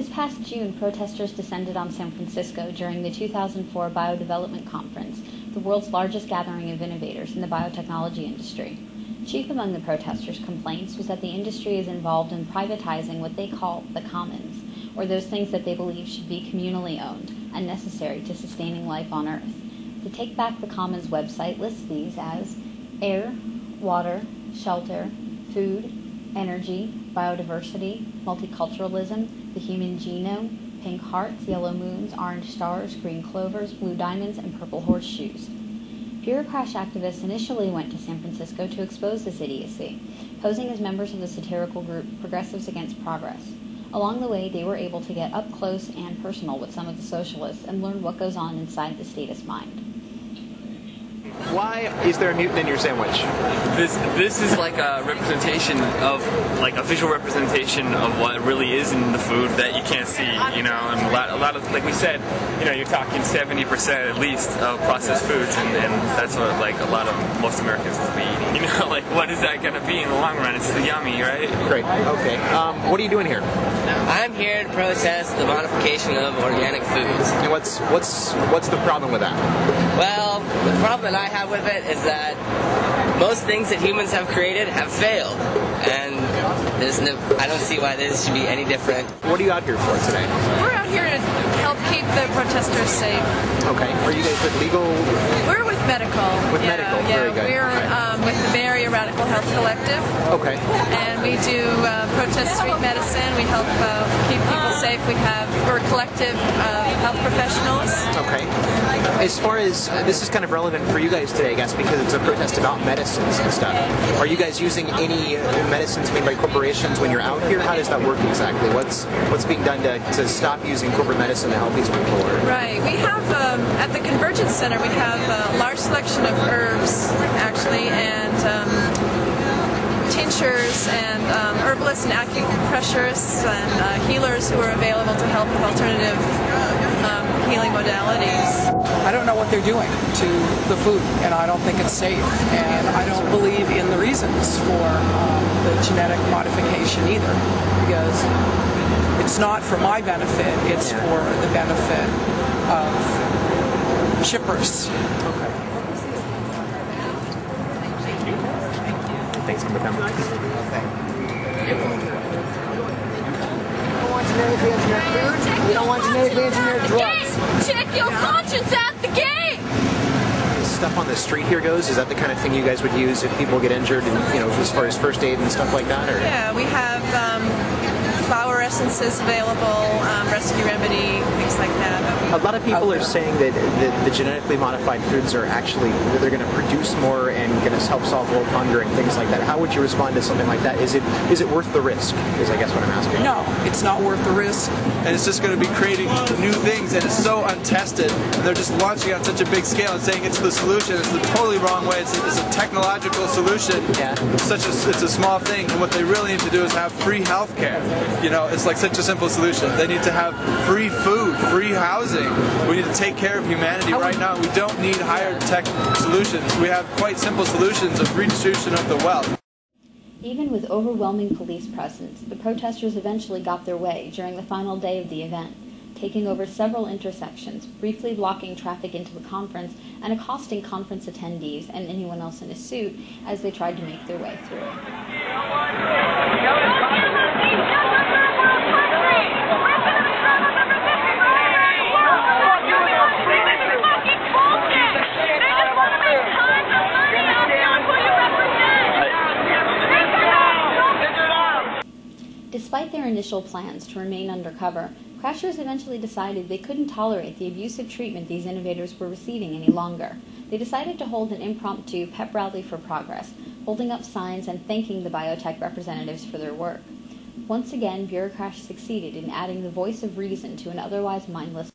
This past June, protesters descended on San Francisco during the 2004 Biodevelopment Conference, the world's largest gathering of innovators in the biotechnology industry. Chief among the protesters' complaints was that the industry is involved in privatizing what they call the commons, or those things that they believe should be communally owned and necessary to sustaining life on Earth. The Take Back the Commons website lists these as air, water, shelter, food, energy, biodiversity, multiculturalism, the human genome, pink hearts, yellow moons, orange stars, green clovers, blue diamonds, and purple horseshoes. Bureaucrash activists initially went to San Francisco to expose this idiocy, posing as members of the satirical group Progressives Against Progress. Along the way, they were able to get up close and personal with some of the socialists and learn what goes on inside the statist mind. Why is there a mutant in your sandwich? This is like a representation of, like a visual representation of what really is in the food that you can't see, you know, and a lot of, like we said, you know, you're talking 70% at least of processed foods, and that's what, like, a lot of most Americans will be eating. You know, like, what is that going to be in the long run? It's yummy, right? Great, okay. What are you doing here? I'm here to protest the modification of organic foods. And what's the problem with that? Well, the problem that I have with it is that most things that humans have created have failed, and I don't see why this should be any different. What are you out here for today? We're out here to help keep the protesters safe. Okay. Are you guys with legal? We're with medical. With medical, very good. We're with the Bay Area Radical Health Collective. Okay. And we do protest street medicine. We help keep people safe. We're a collective of health professionals. Okay. As far as, this is kind of relevant for you guys today, I guess, because it's a protest about medicines and stuff. Are you guys using any medicines made by corporations when you're out here? How does that work exactly? What's being done to stop using corporate medicine to help these people? Right. We have, at the Convergence Center, we have a large selection of herbs, actually, and tinctures and herbalists and acupressurists and healers who are available to help with alternative healing modalities. I don't know what they're doing to the food, and I don't think it's safe, and I don't believe in the reasons for the genetic modification either, because it's not for my benefit, it's for the benefit of shippers. Okay. Thanks for coming. We don't want genetically engineered drugs. Check your conscience at the gate! Stuff on the street here goes, is that the kind of thing you guys would use if people get injured, and, you know, as far as first aid and stuff like that? Or? Yeah, we have flower essences available, rescue remedy, things like that. A lot of people are saying that the genetically modified foods are actually, they're going to produce more and going to help solve world hunger and things like that. How would you respond to something like that? Is it worth the risk, is I guess what I'm asking. No, it's not worth the risk. And it's just going to be creating new things, and it's so untested, and they're just launching on such a big scale and saying it's the solution. It's the totally wrong way. It's a technological solution. Yeah. It's a small thing, and what they really need to do is have free health care. You know, it's like such a simple solution. They need to have free food, free housing. We need to take care of humanity right now. We don't need higher tech solutions. We have quite simple solutions of redistribution of the wealth. Even with overwhelming police presence, the protesters eventually got their way during the final day of the event, taking over several intersections, briefly blocking traffic into the conference, and accosting conference attendees and anyone else in a suit as they tried to make their way through. Despite their initial plans to remain undercover, Crashers eventually decided they couldn't tolerate the abusive treatment these innovators were receiving any longer. They decided to hold an impromptu pep rally for progress, holding up signs and thanking the biotech representatives for their work. Once again, Bureaucrash succeeded in adding the voice of reason to an otherwise mindless